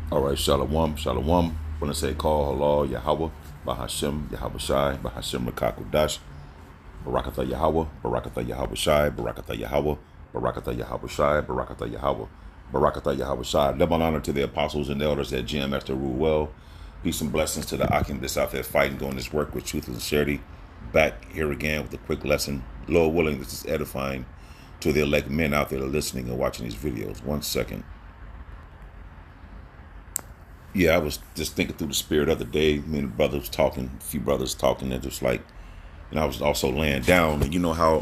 All right, Shalom, Shalom. When I say call Allah, Yahweh, Bahashem, Yahweh Shai, Bahashem Rakakodash, Barakatha Yahweh, Barakatha Yahweh Shai, Barakatha Yahweh, Barakatha Yahweh Shai, Barakatha Yahweh, Barakatha Yahweh Shai. Double honor to the apostles and elders at GMS that rule well. Peace and blessings to the Akim that's out there fighting, doing this work with truth and sincerity. Back here again with a quick lesson. Lord willing, this is edifying to the elect men out there listening and watching these videos. 1 second. Yeah, I was just thinking through the spirit the other day. Me and the brothers talking, a few brothers talking, and just like, and I was also laying down. And you know how,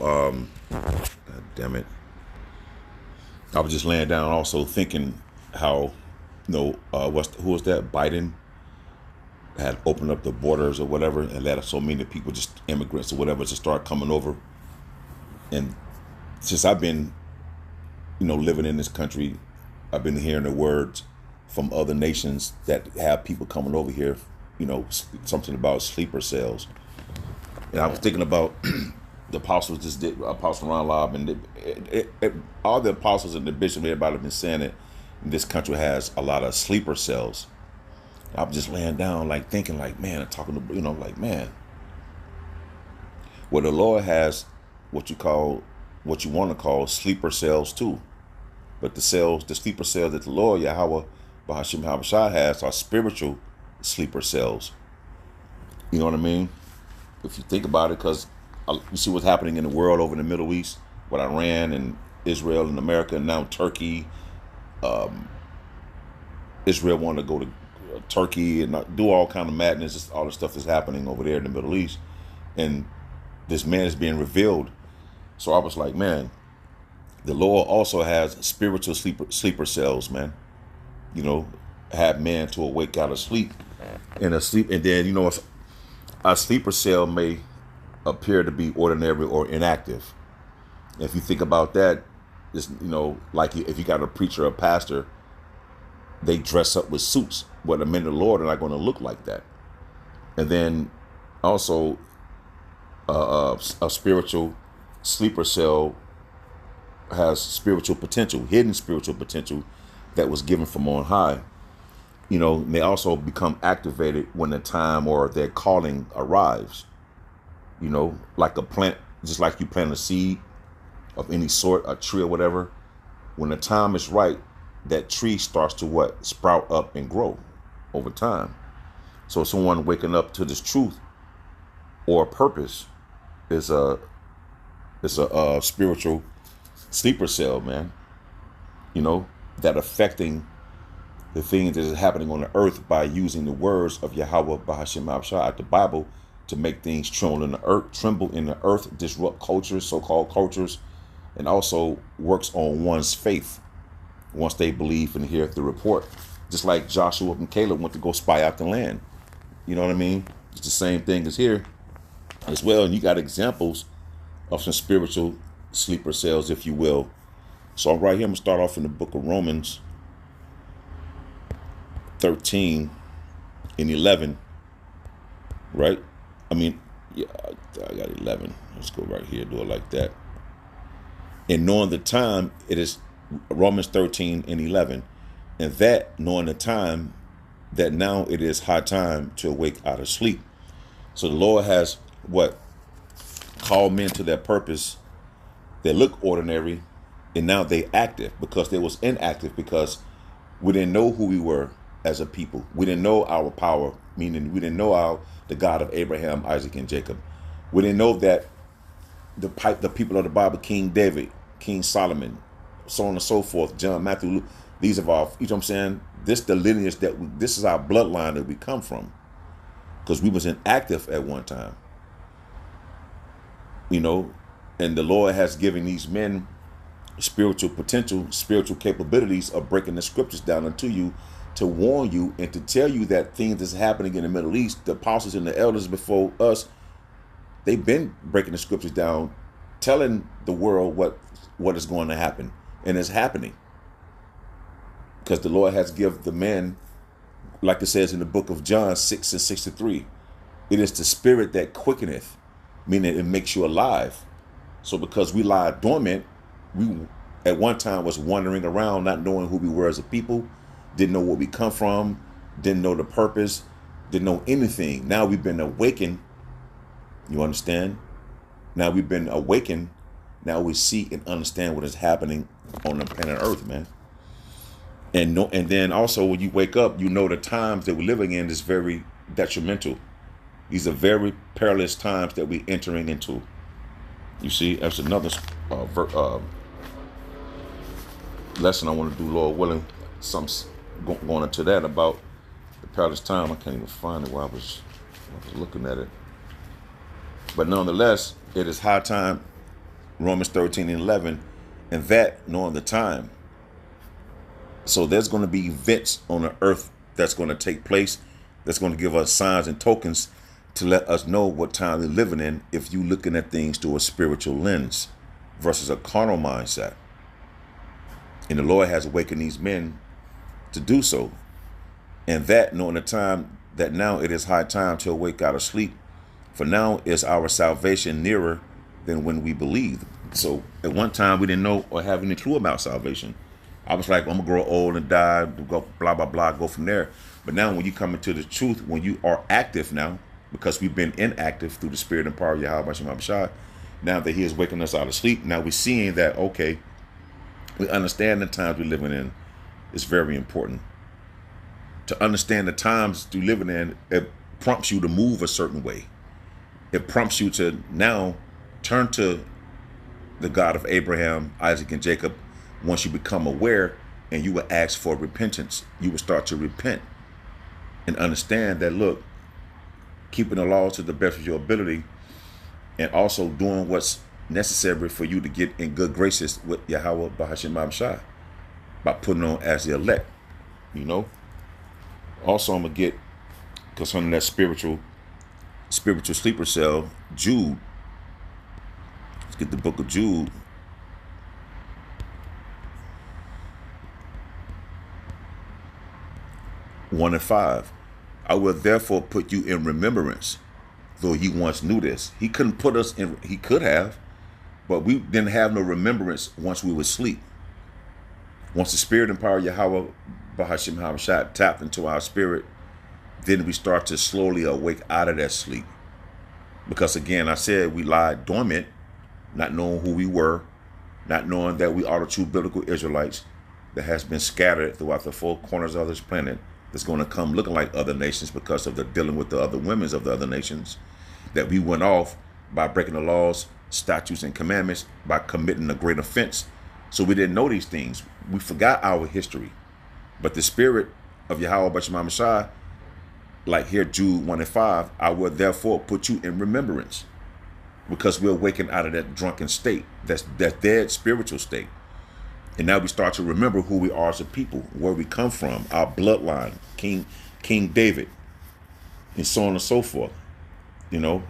God damn it, I was just laying down, also thinking how, who was that? Biden had opened up the borders or whatever, and let so many people, just immigrants or whatever, just start coming over. And since I've been, living in this country, I've been hearing the words from other nations that have people coming over here, something about sleeper cells. And I was thinking about the apostles just did, Apostle Ron Lob, and all the apostles and the bishop, everybody have been saying it. This country has a lot of sleeper cells. I was just laying down, like thinking, like, man, and talking to, like, man, well, the Lord has what you want to call sleeper cells too. But the sleeper cells that the Lord, Yahweh, Bahashim Habashah has are spiritual sleeper cells. You know what I mean? If you think about it, because you see what's happening in the world over in the Middle East, with Iran and Israel and America, and now Turkey. Israel wanted to go to Turkey and do all kind of madness, just all the stuff that's happening over there in the Middle East. And this man is being revealed. So I was like, man, the Lord also has spiritual sleeper cells, man. Have man to awake out of sleep. And then, a sleeper cell may appear to be ordinary or inactive. If you think about that, it's, like if you got a preacher or a pastor, they dress up with suits. But the men of the Lord are not going to look like that. And then also a spiritual sleeper cell has spiritual potential, hidden spiritual potential that was given from on high. They also become activated when the time or their calling arrives. Like a plant, just like you plant a seed of any sort, a tree or whatever. When the time is right, that tree starts to sprout up and grow over time. So someone waking up to this truth or purpose is a spiritual sleeper cell, man. That affecting the things that is happening on the earth by using the words of Yahweh Bahashim Abshah, the Bible, to make things tremble in the earth, disrupt cultures, so-called cultures, and also works on one's faith once they believe and hear the report. Just like Joshua and Caleb went to go spy out the land. You know what I mean? It's the same thing as here as well. And you got examples of some spiritual sleeper cells, if you will. So right here, I'm going to start off in the book of Romans 13 and 11, right? I got 11. Let's go right here, do it like that. And knowing the time, it is Romans 13 and 11. And that, knowing the time, that now it is high time to awake out of sleep. So the Lord has called men to their purpose. They look ordinary, and now they active, because they was inactive because we didn't know who we were as a people. We didn't know our power, meaning we didn't know the God of Abraham, Isaac, and Jacob. We didn't know that the people of the Bible, King David, King Solomon, so on and so forth, John, Matthew, Luke, these are our, you know what I'm saying? The lineage this is our bloodline that we come from, because we was inactive at one time. And the Lord has given these men spiritual potential, spiritual capabilities of breaking the scriptures down unto you, to warn you and to tell you that things that's happening in the Middle East, the apostles and the elders before us, they've been breaking the scriptures down, telling the world what is going to happen. And it's happening. Because the Lord has given the men, like it says in the book of John 6 and 63, it is the spirit that quickeneth, meaning it makes you alive. So because we lie dormant, we at one time was wandering around not knowing who we were as a people, didn't know where we come from, didn't know the purpose, didn't know anything. Now we've been awakened. You understand? Now we've been awakened. Now we see and understand what is happening on the planet Earth, man. And then also when you wake up, you know the times that we're living in is very detrimental. These are very perilous times that we're entering into. You see, that's another lesson I want to do, Lord willing. Some going into that about the perilous time. I can't even find it while I was looking at it. But nonetheless, it is high time, Romans 13 and 11, and that knowing the time. So there's going to be events on the earth that's going to take place, that's going to give us signs and tokens to let us know what time we're living in if you're looking at things through a spiritual lens versus a carnal mindset. And the Lord has awakened these men to do so. And that knowing the time, that now it is high time to awake out of sleep. For now is our salvation nearer than when we believed. So at one time we didn't know or have any clue about salvation. I was like, I'm gonna grow old and die, go blah, blah, blah, go from there. But now when you come into the truth, when you are active now, because we've been inactive through the spirit and power of Yahweh Shem Shai, now that he is waking us out of sleep, now we're seeing that, okay, we understand the times we're living in is very important. To understand the times you're living in, it prompts you to move a certain way. It prompts you to now turn to the God of Abraham, Isaac, and Jacob. Once you become aware and you will ask for repentance, you will start to repent and understand that, look, keeping the laws to the best of your ability and also doing what's necessary for you to get in good graces with Yahweh Bahashim Shai by putting on as the elect, you know. Also, I'm going to get concerning that spiritual sleeper cell, Jude. Let's get the book of Jude. 1 and 5. I will therefore put you in remembrance, though you once knew this. He couldn't put us in, he could have, but we didn't have no remembrance once we were asleep. Once the spirit and power of Yahweh Bahashim Hamashah tapped into our spirit, then we start to slowly awake out of that sleep. Because again, I said we lied dormant, not knowing who we were, not knowing that we are the true biblical Israelites that has been scattered throughout the four corners of this planet, that's going to come looking like other nations because of the dealing with the other women of the other nations, that we went off by breaking the laws, statutes, and commandments, by committing a great offense. So we didn't know these things. We forgot our history. But the spirit of Yahweh Basham Shai, like here, Jude 1 and 5, I will therefore put you in remembrance, because we're waking out of that drunken state, that dead spiritual state. And now we start to remember who we are as a people, where we come from, our bloodline, King David, and so on and so forth. You know,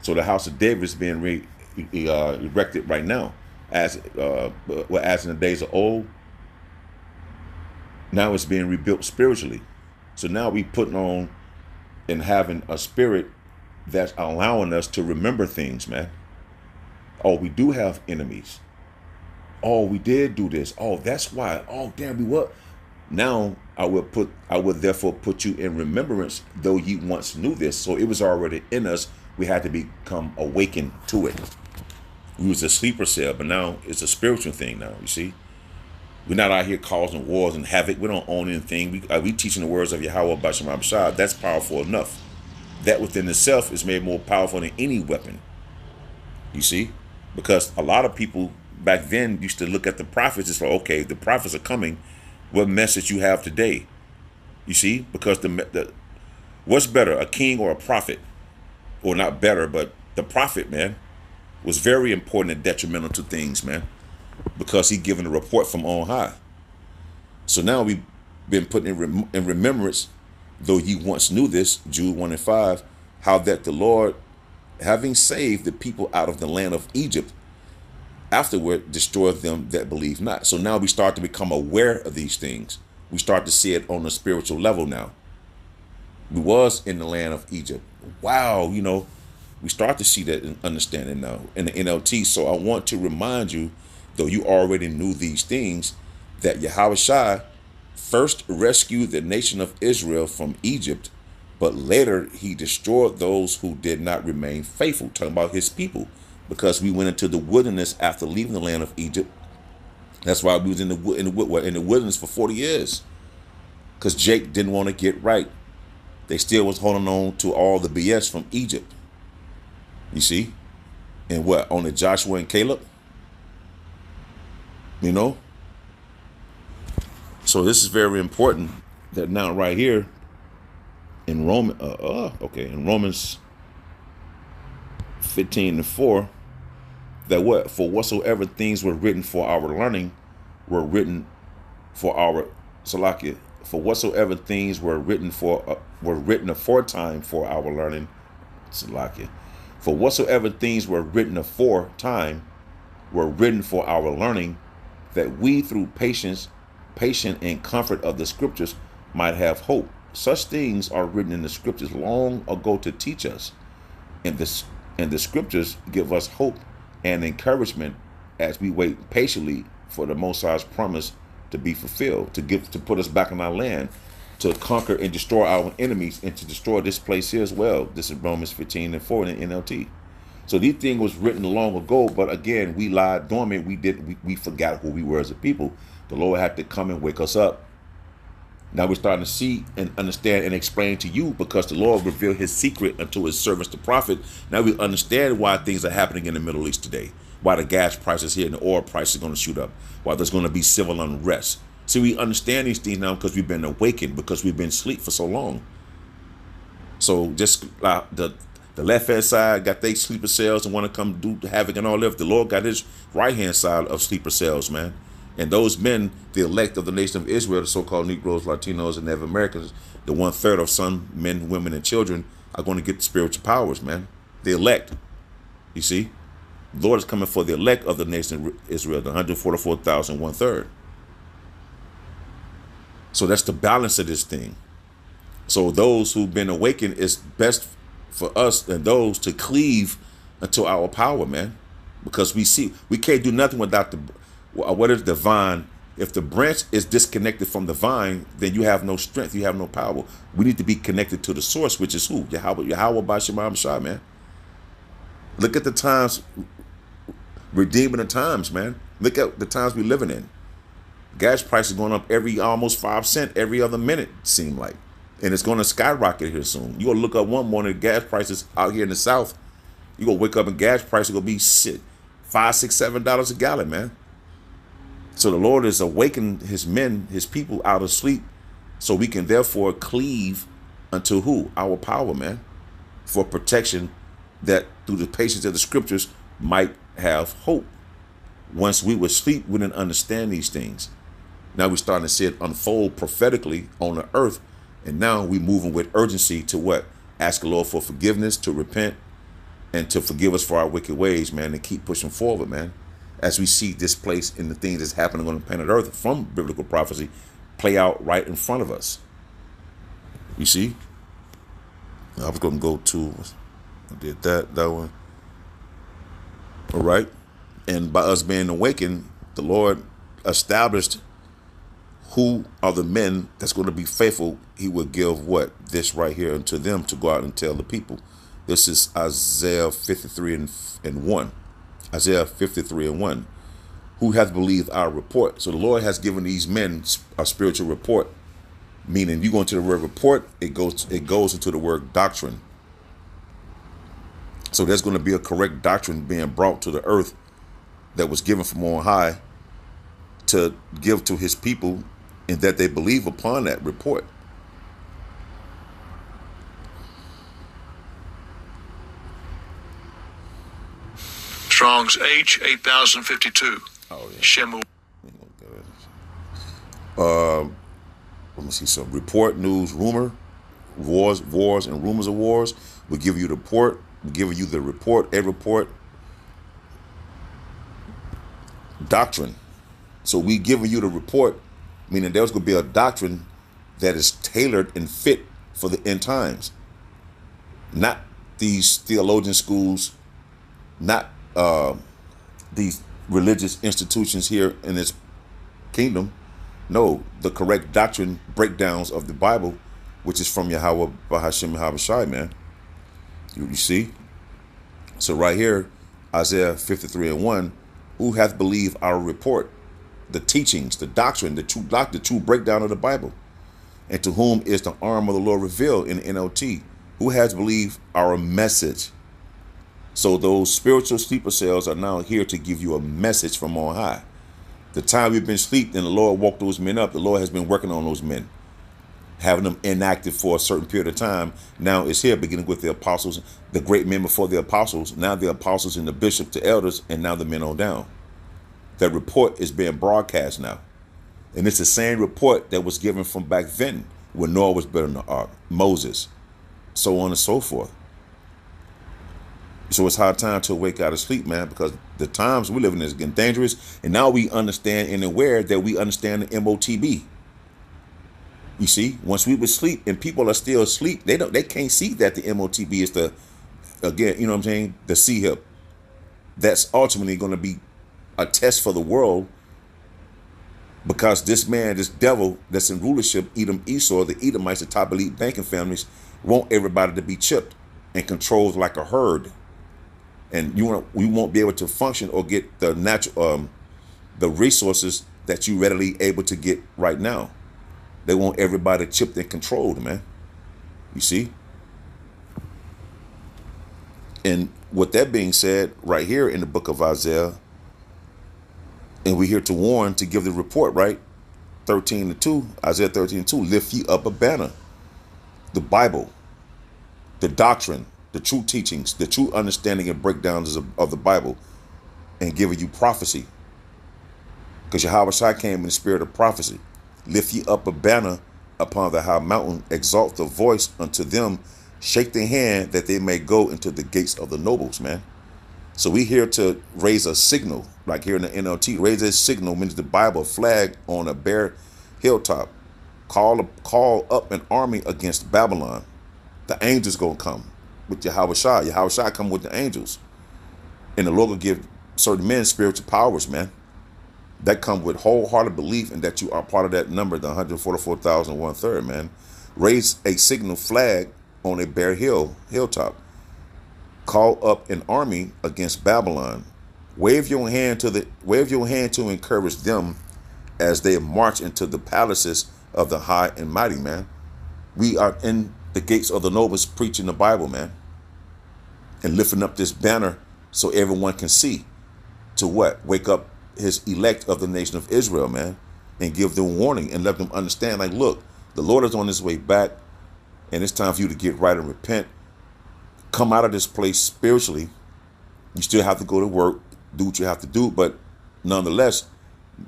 so the house of David is being erected right now, as in the days of old. Now it's being rebuilt spiritually. So now we putting on and having a spirit that's allowing us to remember things, man. Oh, we do have enemies. Oh, we did do this. Oh, that's why. Oh, damn, we what? Now I would therefore put you in remembrance, though ye once knew this. So it was already in us. We had to become awakened to it. We was a sleeper cell, but now it's a spiritual thing now, you see. We're not out here causing wars and havoc. We don't own anything. We teaching the words of Yahweh Basham Shai. That's powerful enough. That within itself is made more powerful than any weapon. You see? Because a lot of people back then used to look at the prophets. It's like, okay, the prophets are coming. What message you have today? You see? Because what's better, a king or a prophet? Or not better, but the prophet, man, was very important and detrimental to things, man, because he given a report from on high. So now we've been put in remembrance, though ye once knew this, Jude 1 and 5, how that the Lord, having saved the people out of the land of Egypt, afterward destroyed them that believe not. So now we start to become aware of these things. We start to see it on a spiritual level now. We was in the land of Egypt. Wow, you know, we start to see that and understanding now in the NLT. So I want to remind you, though you already knew these things, that Yahweh Shai first rescued the nation of Israel from Egypt, but later he destroyed those who did not remain faithful. Talking about his people, because we went into the wilderness after leaving the land of Egypt. That's why we was in the wilderness for 40 years, because Jake didn't want to get right. They still was holding on to all the BS from Egypt. You see, and what on the Joshua and Caleb, you know. So this is very important that now right here in in Romans 15:4, that what for whatsoever things were written for our learning were written for our Salakia. For whatsoever things were written aforetime for our learning, Salakia. For whatsoever things were written aforetime were written for our learning, that we through patient and comfort of the scriptures might have hope. Such things are written in the scriptures long ago to teach us, and the scriptures give us hope and encouragement as we wait patiently for the Most High's promise to be fulfilled, to put us back in our land, to conquer and destroy our enemies, and to destroy this place here as well. This is Romans 15:4 in the NLT. So these things was written long ago, but again, we lied dormant. We forgot who we were as a people. The Lord had to come and wake us up. Now we're starting to see and understand and explain to you, because the Lord revealed his secret unto his servants, the prophet. Now we understand why things are happening in the Middle East today, why the gas prices here and the oil price is going to shoot up, why there's going to be civil unrest. See, we understand these things now because we've been awakened, because we've been asleep for so long. So just the left hand side got their sleeper cells and want to come do havoc and all that. The Lord got his right hand side of sleeper cells, man. And those men, the elect of the nation of Israel, the so-called Negroes, Latinos, and Native Americans, the 1/3 of some men, women, and children are going to get the spiritual powers, man. The elect. You see? The Lord is coming for the elect of the nation of Israel, the 144,000, 1/3. So that's the balance of this thing. So those who've been awakened, it's best for us and those to cleave unto our power, man. Because we can't do nothing without what is the vine. If the branch is disconnected from the vine, then you have no strength, you have no power. We need to be connected to the source, which is who? Yahweh by Shema Shah, man. Look at the times, redeeming the times, man. Look at the times we're living in. Gas prices going up almost 5 cents every other minute, it seemed like. And it's going to skyrocket here soon. You're going to look up one morning, gas prices out here in the South, you're going to wake up and gas prices are going to be $5, $6, $7 a gallon, man. So the Lord is awakening his men, his people out of sleep, so we can therefore cleave unto who? Our power, man, for protection, that through the patience of the scriptures might have hope. Once we were asleep, we didn't understand these things. Now we're starting to see it unfold prophetically on the earth. And now we're moving with urgency to what? Ask the Lord for forgiveness, to repent, and to forgive us for our wicked ways, man, and keep pushing forward, man. As we see this place and the things that's happening on the planet Earth from biblical prophecy play out right in front of us. You see? I was going to go to, I did that one. All right. And by us being awakened, the Lord established who are the men that's going to be faithful. He will give what? This right here unto them to go out and tell the people. This is Isaiah 53 and 1. Isaiah 53 and 1. Who hath believed our report? So the Lord has given these men a spiritual report. Meaning you go into the word report, it goes into the word doctrine. So there's going to be a correct doctrine being brought to the earth that was given from on high to give to his people, and that they believe upon that report. Strong's H 8052. Oh yeah. Shemu. Let me see some report, news, rumor, wars, and rumors of wars. We'll give you the report. We'll give you the report, a report. Doctrine. So we giving you the report, meaning there's going to be a doctrine that is tailored and fit for the end times. Not these theologian schools, not these religious institutions here in this kingdom, No, the correct doctrine breakdowns of the Bible, which is from Yahweh Bahashim Yahweh Shai, man. You see? So right here, Isaiah 53:1, who hath believed our report, the teachings, the doctrine, the true breakdown of the Bible? And to whom is the arm of the Lord revealed in NLT? Who has believed our message? So those spiritual sleeper cells are now here to give you a message from on high. The time we've been asleep and the Lord woke those men up, the Lord has been working on those men, having them inactive for a certain period of time. Now it's here, beginning with the apostles, the great men before the apostles, now the apostles and the bishop, the elders, and now the men on down. That report is being broadcast now. And it's the same report that was given from back then when Noah was building the ark, Moses, so on and so forth. So it's high time to wake out of sleep, man, because the times we live in is getting dangerous. And now we understand and aware that we understand the MOTB. You see, once we would sleep and people are still asleep, they can't see that the MOTB is the, again, you know what I'm saying, the C-hip. That's ultimately going to be a test for the world, because this man, this devil that's in rulership, Edom, Esau, the Edomites, the top elite banking families, want everybody to be chipped and controlled like a herd. And we won't be able to function or get the natural, the resources that you readily able to get right now. They want everybody chipped and controlled, man. You see? And with that being said, right here in the book of Isaiah, and we're here to warn, to give the report, right? 13:2, Isaiah 13:2, lift ye up a banner. The Bible, the doctrine, the true teachings, the true understanding and breakdowns of the Bible, and giving you prophecy. Because Yahweh Shai came in the spirit of prophecy. Lift ye up a banner upon the high mountain, exalt the voice unto them, shake their hand that they may go into the gates of the nobles, man. So we here to raise a signal, like here in the NLT, raise a signal, means the Bible, flag on a bare hilltop. Call up an army against Babylon. The angels gonna come with Yahweh Shai. Yahweh Shai come with the angels. And the Lord will give certain men spiritual powers, man. That come with wholehearted belief and that you are part of that number, the 144,000 1/3, man. Raise a signal flag on a bare hilltop. Call up an army against Babylon. Wave your hand to encourage them as they march into the palaces of the high and mighty, man. We are in the gates of the nobles preaching the Bible, man, and lifting up this banner so everyone can see. To what? Wake up his elect of the nation of Israel, man, and give them warning and let them understand, like, look, the Lord is on his way back, and it's time for you to get right and repent. Come out of this place spiritually. You still have to go to work, do what you have to do, but nonetheless,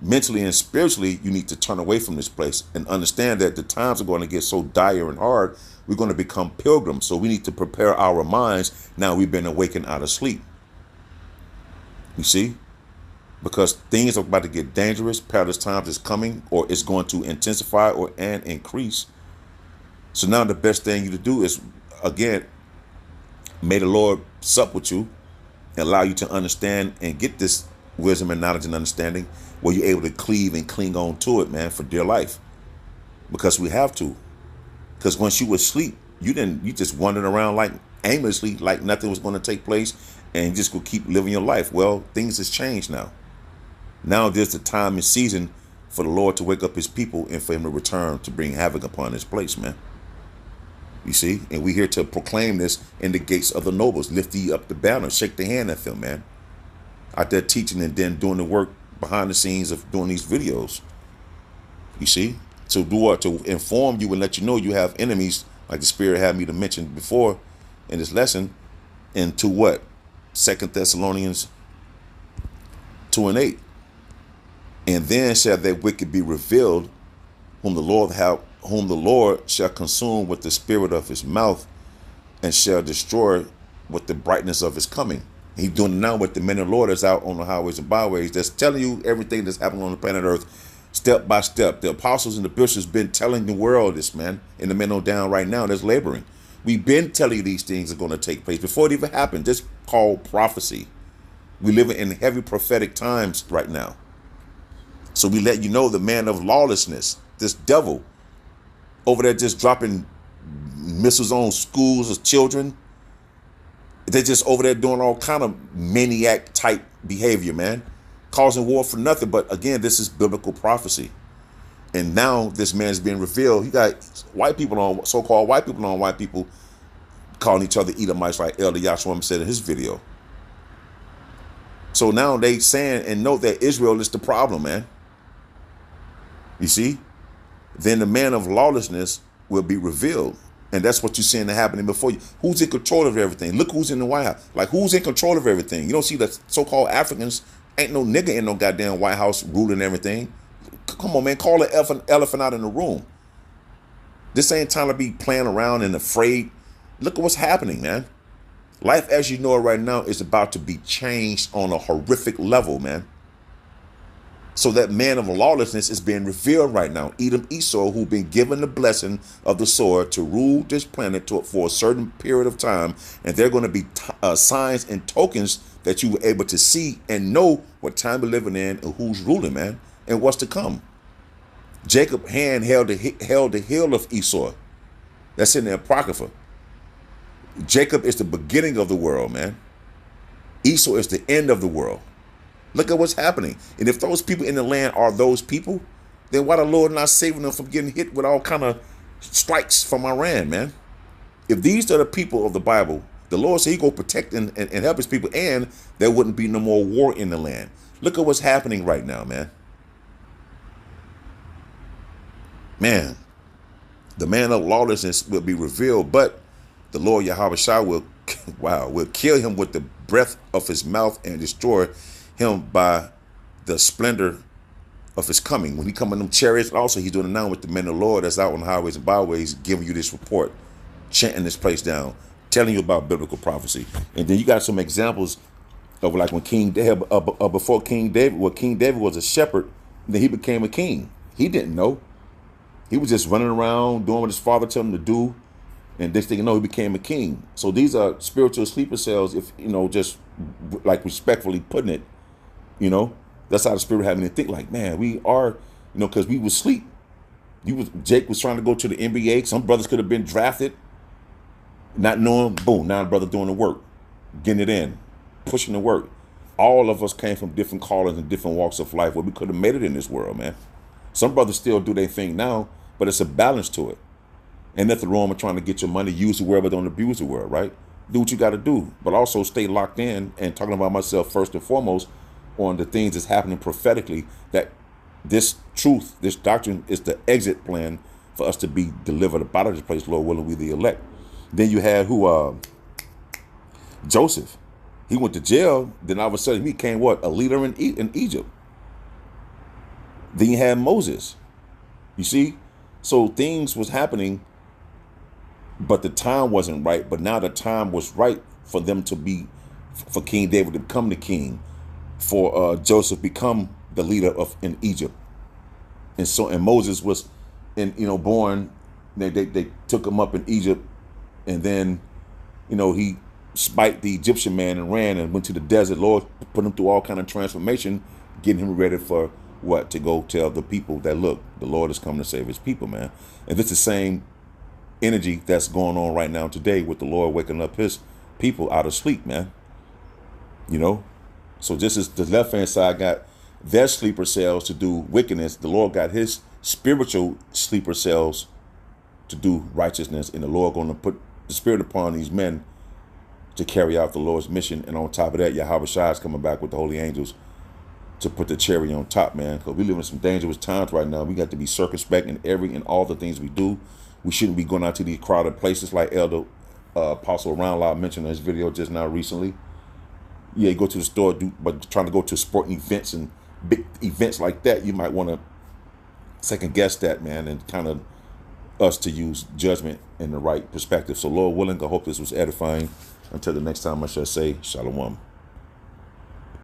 mentally and spiritually, you need to turn away from this place and understand that the times are going to get so dire and hard, we're going to become pilgrims. So we need to prepare our minds. Now we've been awakened out of sleep. You see? Because things are about to get dangerous. Perilous times is coming, or it's going to intensify and increase. So now the best thing you to do is, again, may the Lord sup with you and allow you to understand and get this wisdom and knowledge and understanding where you're able to cleave and cling on to it, man, for dear life. Because we have to. Because once you were asleep, you just wandered around like aimlessly, like nothing was going to take place, and you just go keep living your life. Well, things has changed now. Now there's the time and season for the Lord to wake up his people and for him to return to bring havoc upon this place, man. You see? And we're here to proclaim this in the gates of the nobles. Lift ye up the banner. Shake the hand at them, man. Out there teaching and then doing the work behind the scenes of doing these videos. You see? To do what? To inform you and let you know you have enemies, like the Spirit had me to mention before in this lesson. And to what? 2 Thessalonians 2:8. And then shall that wicked be revealed, whom the Lord shall consume with the spirit of his mouth, and shall destroy with the brightness of his coming. He's doing it now with the men of the Lord that's out on the highways and byways, that's telling you everything that's happening on the planet Earth, step by step. The apostles and the bishops been telling the world this, man, and the men on down right now that's laboring. We've been telling you these things are going to take place before it even happened. This called prophecy. We live in heavy prophetic times right now. So we let you know the man of lawlessness, this devil, over there just dropping missiles on schools of children. They're just over there doing all kind of maniac type behavior, man. Causing war for nothing. But again, this is biblical prophecy. And now this man's being revealed. You got white people on, so-called white people on white people calling each other Edomites, like Elder Yashua said in his video. So now they saying and note that Israel is the problem, man. You see? Then the man of lawlessness will be revealed. And that's what you're seeing happening before you. Who's in control of everything? Look who's in the White House. Like, who's in control of everything? You don't see the so-called Africans. Ain't no nigga in no goddamn White House ruling everything. Come on, man. Call the elephant out in the room. This ain't time to be playing around and afraid. Look at what's happening, man. Life as you know it right now is about to be changed on a horrific level, man. So that man of lawlessness is being revealed right now. Edom, Esau, who've been given the blessing of the sword to rule this planet for a certain period of time. And they're going to be signs and tokens that you were able to see and know what time we're living in and who's ruling, man, and what's to come. Jacob's hand held the heel of Esau. That's in the Apocrypha. Jacob is the beginning of the world, man. Esau is the end of the world. Look at what's happening. And if those people in the land are those people, then why the Lord not saving them from getting hit with all kind of strikes from Iran, man? If these are the people of the Bible, the Lord said he go protect and help his people, and there wouldn't be no more war in the land. Look at what's happening right now, man. Man, the man of lawlessness will be revealed, but the Lord Yahweh Shah will kill him with the breath of his mouth and destroy him by the splendor of his coming. When he come in them chariots, also he's doing it now with the men of the Lord that's out on highways and byways, giving you this report, chanting this place down, telling you about biblical prophecy. And then you got some examples of like when King David, before King David, well, King David was a shepherd, then he became a king. He didn't know. He was just running around doing what his father told him to do. And next thing you know, he became a king. So these are spiritual sleeper cells, if, you know, just like respectfully putting it, you know, that's how the spirit had me to think like, man, we are, you know, because we was asleep. Jake was trying to go to the NBA. Some brothers could have been drafted, not knowing, boom, now the brother doing the work, getting it in, pushing the work. All of us came from different callings and different walks of life where we could have made it in this world, man. Some brothers still do their thing now, but it's a balance to it. And nothing wrong with trying to get your money, use the world, but don't abuse the world, right? Do what you got to do, but also stay locked in and talking about myself first and foremost on the things that's happening prophetically, that this truth, this doctrine is the exit plan for us to be delivered out of this place, Lord willing, we the elect. Then you had Joseph. He went to jail. Then all of a sudden he became what? A leader in Egypt. Then you had Moses. You see? So things was happening, but the time wasn't right. But now the time was right for them to be, for King David to become the king, for Joseph become the leader in Egypt. And Moses was born. They took him up in Egypt, and then, he spiked the Egyptian man and ran and went to the desert. Lord put him through all kind of transformation, getting him ready for what? To go tell the people that, look, the Lord is coming to save his people, man. And it's the same energy that's going on right now today with the Lord waking up his people out of sleep, man. So just as the left-hand side got their sleeper cells to do wickedness, the Lord got his spiritual sleeper cells to do righteousness, and the Lord going to put the spirit upon these men to carry out the Lord's mission. And on top of that, Yahweh Shai is coming back with the holy angels to put the cherry on top, man, because we live in some dangerous times right now. We got to be circumspect in all the things we do. We shouldn't be going out to these crowded places like Elder Apostle Roundlaw mentioned in his video just now recently. Yeah, you go to the store, but trying to go to sporting events and big events like that, you might want to second guess that, man, and kind of us to use judgment in the right perspective. So Lord willing, I hope this was edifying. Until the next time, I shall say, Shalom.